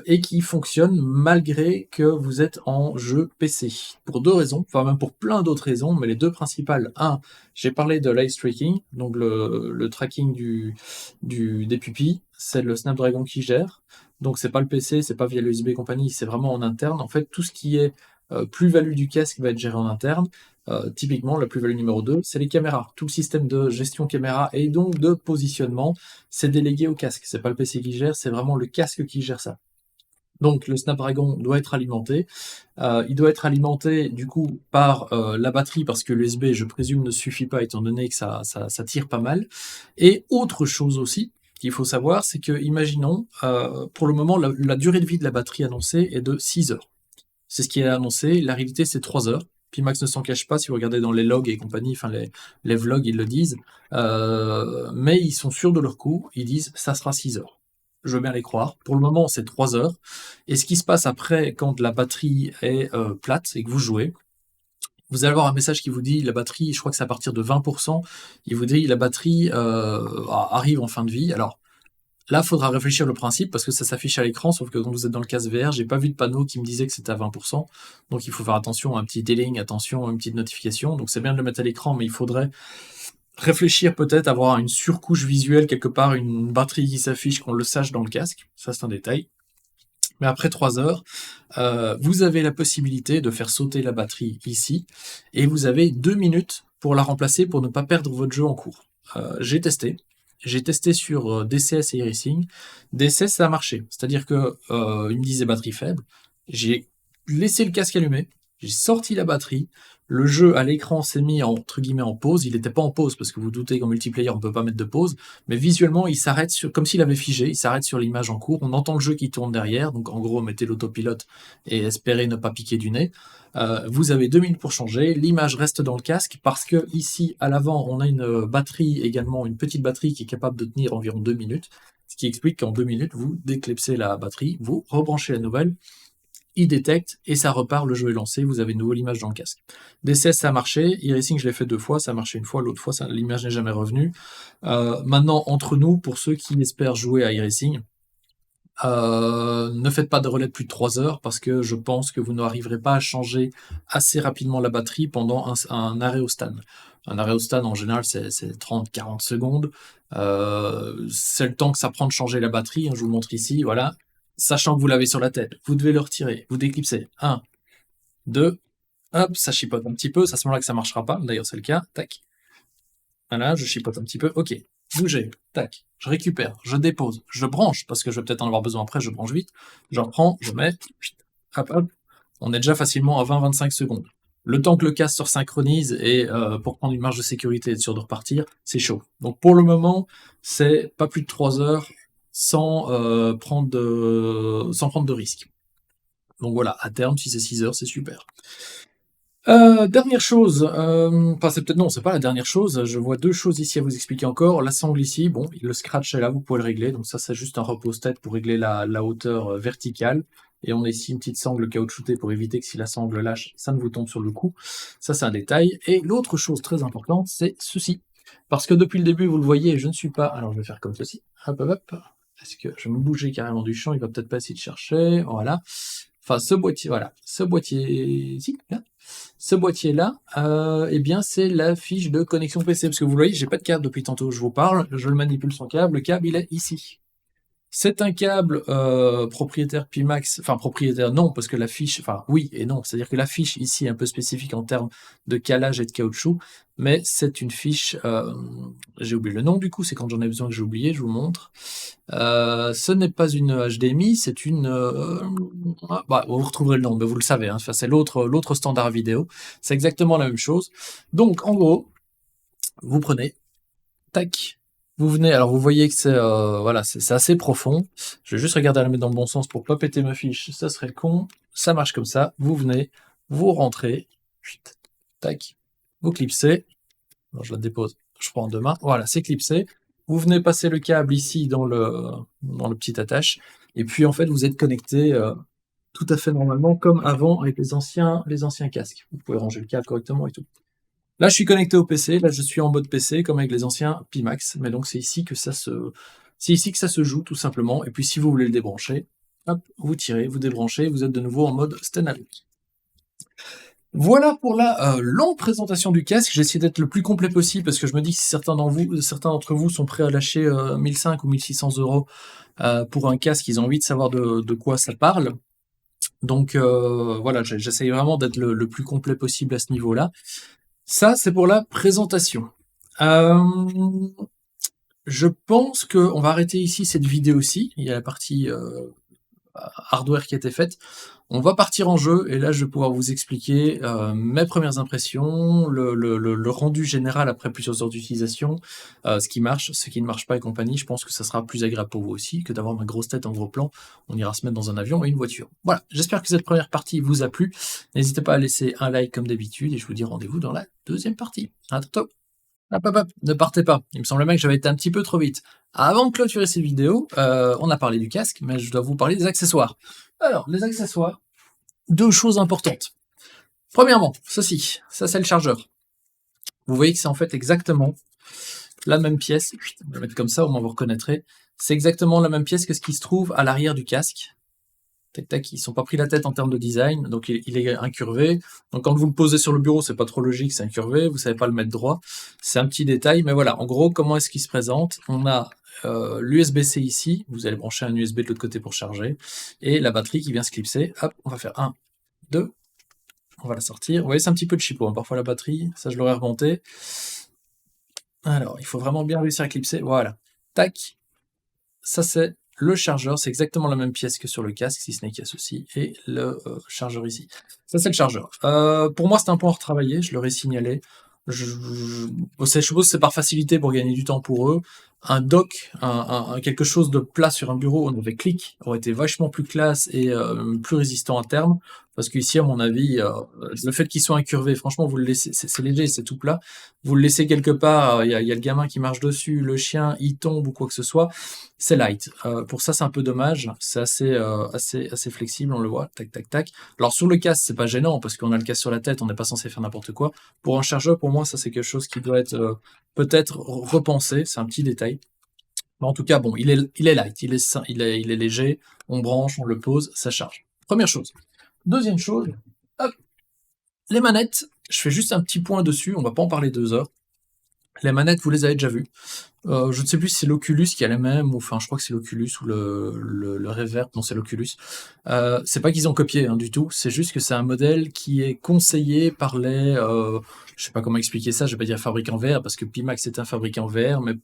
A: et qui fonctionne malgré que vous êtes en jeu PC. Pour deux raisons, enfin même pour plein d'autres raisons, mais les deux principales. Un, j'ai parlé de l'eye tracking, donc le tracking des pupilles, c'est le Snapdragon qui gère. Donc c'est pas le PC, c'est pas via l'USB et compagnie, c'est vraiment en interne. En fait, tout ce qui est plus-value du casque va être géré en interne. Typiquement, la plus-value numéro 2, c'est les caméras. Tout le système de gestion caméra et donc de positionnement, c'est délégué au casque. C'est pas le PC qui gère, c'est vraiment le casque qui gère ça. Donc le Snapdragon doit être alimenté. Il doit être alimenté du coup par la batterie parce que l'USB, je présume, ne suffit pas étant donné que ça tire pas mal. Et autre chose aussi qu'il faut savoir, c'est que, imaginons, pour le moment, la durée de vie de la batterie annoncée est de 6 heures. C'est ce qui est annoncé. La réalité, c'est 3 heures. Pimax ne s'en cache pas, si vous regardez dans les logs et compagnie, enfin les vlogs, ils le disent. Mais ils sont sûrs de leur coup, ils disent ça sera 6 heures. Je veux bien les croire. Pour le moment, c'est 3 heures. Et ce qui se passe après, quand la batterie est plate et que vous jouez, vous allez avoir un message qui vous dit la batterie, je crois que c'est à partir de 20%, il vous dit la batterie arrive en fin de vie. Alors, là, il faudra réfléchir le principe parce que ça s'affiche à l'écran, sauf que quand vous êtes dans le casque VR, j'ai pas vu de panneau qui me disait que c'était à 20%. Donc il faut faire attention à un petit déling, attention à une petite notification. Donc c'est bien de le mettre à l'écran, mais il faudrait réfléchir peut-être, avoir une surcouche visuelle quelque part, une batterie qui s'affiche, qu'on le sache dans le casque. Ça, c'est un détail. Mais après 3 heures, vous avez la possibilité de faire sauter la batterie ici, et vous avez 2 minutes pour la remplacer pour ne pas perdre votre jeu en cours. J'ai testé. j'ai testé sur DCS et iRacing. DCS, ça a marché. C'est-à-dire que il me disait batterie faible. J'ai laissé le casque allumé, j'ai sorti la batterie. Le jeu à l'écran s'est mis entre guillemets en pause. Il n'était pas en pause parce que vous doutez qu'en multiplayer on ne peut pas mettre de pause. Mais visuellement, il s'arrête comme s'il avait figé. Il s'arrête sur l'image en cours. On entend le jeu qui tourne derrière. Donc en gros, mettez l'autopilote et espérez ne pas piquer du nez. Vous avez 2 minutes pour changer, l'image reste dans le casque parce que ici à l'avant on a une batterie également, une petite batterie qui est capable de tenir environ 2 minutes, ce qui explique qu'en 2 minutes vous déclipsez la batterie, vous rebranchez la nouvelle, il détecte et ça repart, le jeu est lancé, vous avez de nouveau l'image dans le casque. DCS ça a marché, iRacing je l'ai fait 2 fois, ça a marché une fois, l'autre fois l'image n'est jamais revenue. Maintenant entre nous, pour ceux qui espèrent jouer à iRacing, ne faites pas de relais de plus de 3 heures parce que je pense que vous n'arriverez pas à changer assez rapidement la batterie pendant un arrêt au stand. Un arrêt au stand en général c'est 30-40 secondes. C'est le temps que ça prend de changer la batterie, hein, je vous le montre ici, voilà. Sachant que vous l'avez sur la tête, vous devez le retirer, vous déclipsez. 1, 2, hop, ça chipote un petit peu, c'est à ce moment-là que ça marchera pas, d'ailleurs c'est le cas, tac. Voilà, je chipote un petit peu, ok. Bougez, tac, je récupère, je dépose, je branche, parce que je vais peut-être en avoir besoin après, je branche vite, je reprends, je mets, hop hop, on est déjà facilement à 20-25 secondes. Le temps que le casque se synchronise et pour prendre une marge de sécurité et être sûr de repartir, c'est chaud. Donc pour le moment, c'est pas plus de 3 heures sans prendre de risque. Donc voilà, à terme, si c'est 6 heures, c'est super. Dernière chose, enfin c'est peut-être non, c'est pas la dernière chose, je vois 2 choses ici à vous expliquer encore. La sangle ici, bon, le scratch est là, vous pouvez le régler, donc ça c'est juste un repose-tête pour régler la hauteur verticale. Et on a ici une petite sangle caoutchoutée pour éviter que si la sangle lâche, ça ne vous tombe sur le cou. Ça c'est un détail. Et l'autre chose très importante, c'est ceci. Parce que depuis le début, vous le voyez, je ne suis pas... Alors je vais faire comme ceci. Hop hop hop. Est-ce que je vais me bouger carrément du champ, il va peut-être pas essayer de chercher. Voilà. Enfin ce boîtier, voilà. Ce boîtier ici, là. Ce boîtier-là, eh bien, c'est la fiche de connexion PC, parce que vous voyez, j'ai pas de câble depuis tantôt, je vous parle, je le manipule son câble, le câble, il est ici. C'est un câble propriétaire Pimax, enfin propriétaire non, parce que la fiche, enfin oui et non, c'est-à-dire que la fiche ici est un peu spécifique en termes de calage et de caoutchouc, mais c'est une fiche, j'ai oublié le nom du coup, c'est quand j'en ai besoin que j'ai oublié, je vous montre. Ce n'est pas une HDMI, c'est une... vous retrouverez le nom, mais vous le savez, hein, c'est l'autre standard vidéo, c'est exactement la même chose. Donc en gros, vous prenez, tac, vous venez, alors vous voyez que c'est voilà, c'est assez profond. Je vais juste regarder à la mettre dans le bon sens pour pas péter ma fiche, ça serait con. Ça marche comme ça, vous venez, vous rentrez, tac, vous clipsez. Alors je la dépose, je prends en 2 mains, voilà, c'est clipsé. Vous venez passer le câble ici dans le petit attache, et puis en fait vous êtes connecté tout à fait normalement comme avant avec les anciens casques. Vous pouvez ranger le câble correctement et tout. Là, je suis connecté au PC, là je suis en mode PC comme avec les anciens Pimax, mais donc c'est ici que ça se joue tout simplement. Et puis si vous voulez le débrancher, hop, vous tirez, vous débranchez, vous êtes de nouveau en mode standalone. Voilà pour la longue présentation du casque. J'ai essayé d'être le plus complet possible parce que je me dis que si certains d'entre vous sont prêts à lâcher 1500 ou 1600 euros pour un casque, ils ont envie de savoir de quoi ça parle. Donc voilà, j'essaye vraiment d'être le plus complet possible à ce niveau-là. Ça, c'est pour la présentation. Je pense qu'on va arrêter ici cette vidéo-ci. Il y a la partie hardware qui a été faite. On va partir en jeu, et là je vais pouvoir vous expliquer mes premières impressions, le rendu général après plusieurs heures d'utilisation, ce qui marche, ce qui ne marche pas et compagnie. Je pense que ça sera plus agréable pour vous aussi que d'avoir ma grosse tête en gros plan. On ira se mettre dans un avion et une voiture. Voilà, j'espère que cette première partie vous a plu. N'hésitez pas à laisser un like comme d'habitude, et je vous dis rendez-vous dans la deuxième partie. À tantôt. Hop, hop, hop, ne partez pas. Il me semble même que j'avais été un petit peu trop vite. Avant de clôturer cette vidéo, on a parlé du casque, mais je dois vous parler des accessoires. Alors, les accessoires, 2 choses importantes. Premièrement, ceci, ça c'est le chargeur. Vous voyez que c'est en fait exactement la même pièce. On va le mettre comme ça, au moins vous reconnaîtrez. C'est exactement la même pièce que ce qui se trouve à l'arrière du casque. Tac tac, ils ne sont pas pris la tête en termes de design, donc il est incurvé. Donc quand vous le posez sur le bureau, c'est pas trop logique, c'est incurvé, vous savez pas le mettre droit. C'est un petit détail, mais voilà, en gros, comment est-ce qu'il se présente? On a l'USB-C ici, vous allez brancher un USB de l'autre côté pour charger, et la batterie qui vient se clipser. Hop, on va faire 1, 2, on va la sortir. Vous voyez, c'est un petit peu de chipot, hein. Parfois la batterie, ça je l'aurais remonté. Alors, il faut vraiment bien réussir à clipser, voilà. tac, ça c'est le chargeur, c'est exactement la même pièce que sur le casque, si ce n'est qu'il y a ceci, et le chargeur ici. Ça c'est le chargeur. Pour moi c'est un point à retravailler, je leur ai signalé. Je suppose que c'est par facilité pour gagner du temps pour eux. Un dock, quelque chose de plat sur un bureau, on avait clic, aurait été vachement plus classe et plus résistant à terme. Parce qu'ici, à mon avis, le fait qu'il soit incurvé, franchement, vous le laissez, c'est léger, c'est tout plat. Vous le laissez quelque part, il y a le gamin qui marche dessus, le chien, il tombe ou quoi que ce soit, c'est light. Pour ça, c'est un peu dommage. C'est assez flexible, on le voit, tac, tac, tac. Alors sur le casque, c'est pas gênant parce qu'on a le casque sur la tête, on n'est pas censé faire n'importe quoi. Pour un chargeur, pour moi, ça c'est quelque chose qui doit être peut-être repensé. C'est un petit détail. Mais en tout cas, bon, il est light, il est léger. On branche, on le pose, ça charge. Première chose. Deuxième chose, hop, les manettes. Je fais juste un petit point dessus. On va pas en parler 2 heures. Les manettes, vous les avez déjà vues. Je ne sais plus si c'est l'Oculus qui a les mêmes, ou enfin je crois que c'est l'Oculus ou le Reverb, non c'est l'Oculus. C'est pas qu'ils ont copié du tout, c'est juste que c'est un modèle qui est conseillé par les, je sais pas comment expliquer ça, je vais pas dire fabricant VR parce que Pimax est un fabricant VR, mais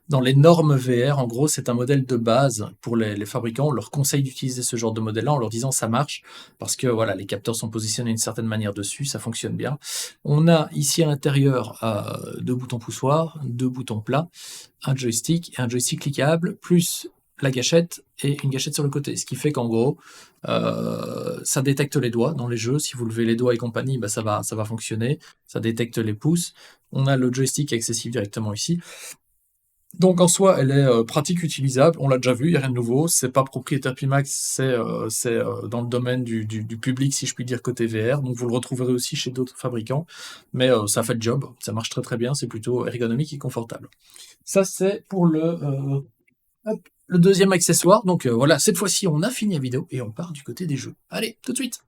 A: dans les normes VR, en gros c'est un modèle de base pour les fabricants, on leur conseille d'utiliser ce genre de modèle-là en leur disant ça marche, parce que voilà, les capteurs sont positionnés d'une certaine manière dessus, ça fonctionne bien. On a ici à l'intérieur 2 boutons poussoirs, 2 boutons plats, un joystick et un joystick cliquable, plus la gâchette et une gâchette sur le côté. Ce qui fait qu'en gros, ça détecte les doigts dans les jeux. Si vous levez les doigts et compagnie, bah ça va fonctionner. Ça détecte les pouces. On a le joystick accessible directement ici. Donc en soi, elle est pratique, utilisable. On l'a déjà vu, il n'y a rien de nouveau. C'est pas propriétaire Pimax, c'est dans le domaine du public, si je puis dire, côté VR. Donc vous le retrouverez aussi chez d'autres fabricants. Mais ça fait le job, ça marche très très bien, c'est plutôt ergonomique et confortable. Ça, c'est pour le deuxième accessoire. Donc voilà, cette fois-ci, on a fini la vidéo et on part du côté des jeux. Allez, tout de suite!